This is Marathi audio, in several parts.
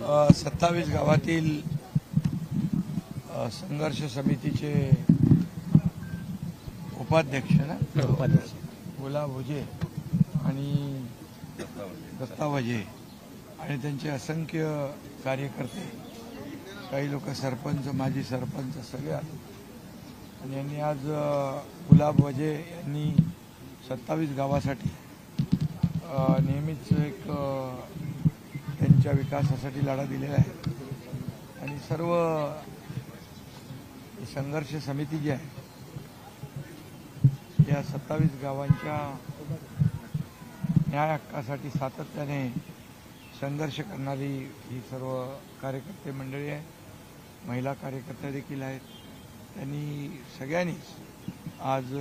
27 गावातील संघर्ष समितीचे उपाध्यक्ष गुलाब वजे आणि दत्ता वजे आणि त्यांचे असंख्य कार्यकर्ते, काही लोक सरपंच, माजी सरपंच सगळे आले आणि यांनी आज गुलाब वजे यांनी 27 गावासाठी नेहमीच एक त्यांच्या विकासासाठी लढा दिलेला आहे आणि सर्व संघर्ष समिती जी आहे या 27 गावांच्या न्याय हक्कासाठी सातत्याने संघर्ष करणारी ही सर्व कार्यकर्ते मंडळी आहे. महिला कार्यकर्ते देखील आहेत. त्यांनी सगळ्यांनीच आज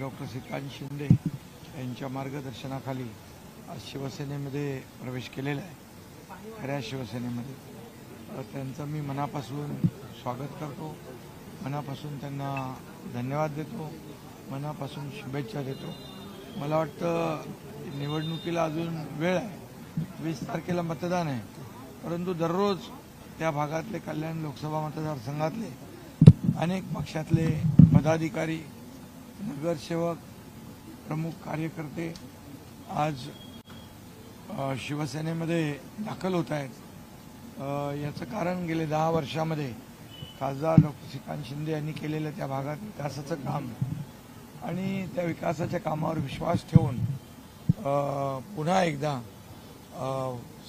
डॉक्टर श्रीकांत शिंदे यांच्या मार्गदर्शनाखाली आज शिवसेनेमध्ये प्रवेश केलेला आहे. खऱ्या शिवसेनेमध्ये त्यांचं मी मनापासून स्वागत करतो, मनापासून त्यांना धन्यवाद देतो, मनापासून शुभेच्छा देतो. मला वाटतं निवडणुकीला अजून वेळ आहे, 20 तारखेला मतदान आहे, परंतु दररोज त्या भागातले कल्याण लोकसभा मतदारसंघातले अनेक पक्षातले पदाधिकारी, नगरसेवक, प्रमुख कार्यकर्ते आज शिवसेनेमध्ये दाखल होत आहेत. याचं कारण गेले 10 वर्षामध्ये खासदार डॉक्टर श्रीकांत शिंदे यांनी केलेलं त्या भागात विकासाचं काम आणि त्या विकासाच्या कामावर विश्वास ठेवून पुन्हा एकदा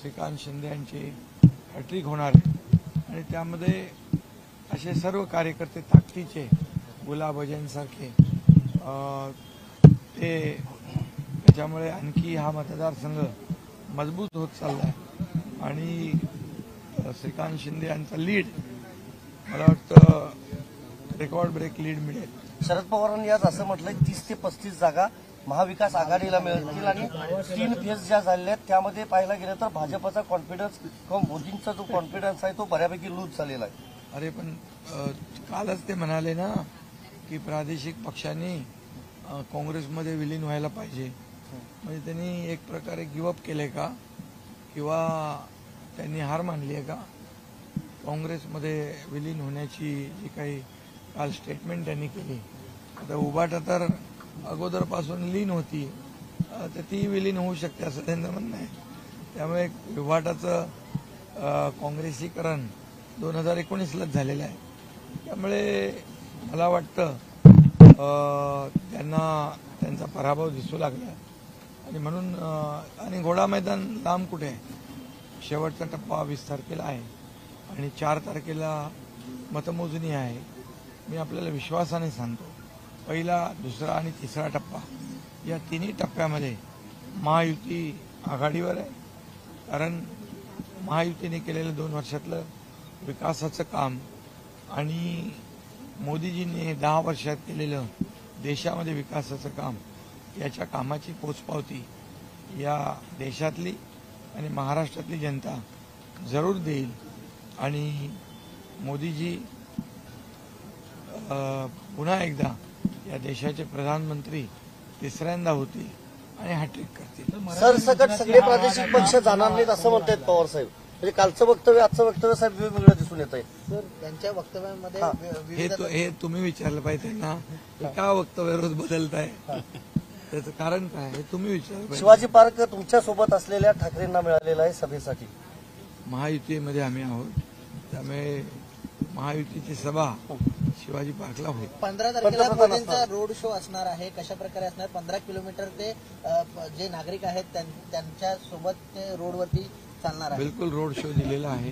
श्रीकांत शिंदे यांची हॅट्रिक होणार आहे आणि त्यामध्ये असे सर्व कार्यकर्ते ताकदीचे गुलाब वजेंसारखे ते त्याच्यामुळे आणखी हा मतदारसंघ मजबूत होत चालला आहे आणि श्रीकांत शिंदे यांचा लीड मला वाटतं रेकॉर्ड ब्रेक लीड मिळेल. शरद पवारांनी आज असं म्हटलंय 30 ते 35 जागा महाविकास आघाडीला मिळतील आणि 3 फेज ज्या झालेल्या आहेत त्यामध्ये पाहायला गेलं तर भाजपचा कॉन्फिडन्स किंवा मोदींचा जो कॉन्फिडन्स आहे तो बऱ्यापैकी लूज झालेला आहे. अरे पण कालच ते म्हणाले ना की प्रादेशिक पक्षांनी काँग्रेसमध्ये विलीन व्हायला पाहिजे. म्हणजे त्यांनी एक प्रकारे गिवअप केले का किंवा त्यांनी हार मानली आहे का? काँग्रेसमध्ये विलीन होण्याची जी काही काल स्टेटमेंट त्यांनी केली, आता उभाटा तर अगोदरपासून लीन होती तर ती विलीन होऊ शकते असं त्यांचं म्हणणं आहे. त्यामुळे उभाटाचं काँग्रेसीकरण 2019लाच झालेलं आहे. त्यामुळे मला वाटतं त्यांना त्यांचा पराभव दिसू लागला आणि म्हणून आणि घोडा मैदान लांब कुठे आहे, शेवटचा टप्पा 20 तारखेला आहे आणि 4 तारखेला मतमोजणी आहे. मी आपल्याला विश्वासाने सांगतो, पहिला, दुसरा आणि तिसरा टप्पा या तिन्ही टप्प्यामध्ये महायुती आघाडीवर आहे. कारण महायुतीने केलेलं 2 वर्षातलं विकासाचं काम आणि मोदीजींनी 10 वर्षात केलेलं देशामध्ये विकासाचं काम याच्या कामाची पोचपावती या देशातली आणि महाराष्ट्रातली जनता जरूर देईल आणि मोदीजी पुन्हा एकदा या देशाचे प्रधानमंत्री तिसऱ्यांदा होतील आणि हॅट्रिक करतील. सरसकट सगळे प्रादेशिक पक्ष जाणार नाहीत असं म्हणतायत पवार साहेब. म्हणजे कालचं वक्तव्य आजचं वक्तव्य साहेब वेगवेगळं दिसून येत आहे. सर, त्यांच्या वक्तव्यामध्ये हे तुम्ही विचारलं पाहिजे त्यांना, का वक्तव्य रोज बदलताय, त्याचं कारण काय हे तुम्ही विचारलं पाहिजे. शिवाजी पार्क तुमच्या सोबत असलेल्या ठाकरेंना मिळालेला आहे सभेसाठी. महायुतीमध्ये आम्ही आहोत, त्यामुळे महायुतीची सभा शिवाजी पार्कला होईल. 15 तारखेला मोदींचा रोड शो असणार आहे. कशा प्रकारे असणार? 15 किलोमीटर ते जे नागरिक आहेत त्यांच्या सोबत ते रोडवरती चालणार आहे. बिलकुल रोड शो दिलेला आहे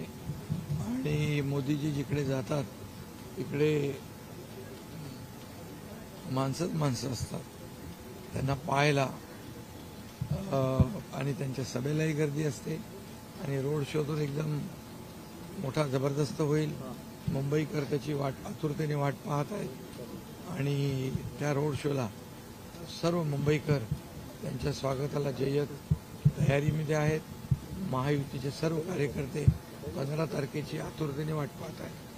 आणि मोदीजी जिकडे जातात तिकडे माणसं असतात, त्यांना पाहायला आणि त्यांच्या सभेलाही गर्दी असते आणि रोड शो तर एकदम मोठा जबरदस्त होईल. मुंबईकर त्याची आतुरतेने वाट पाहत आहेत आणि त्या रोड शोला सर्व मुंबईकर त्यांच्या स्वागताला जय्यत तयारीमध्ये आहेत. महायुतीचे सर्व कार्यकर्ते 15 तारखेची आतुरतेने वाट पाहत आहेत.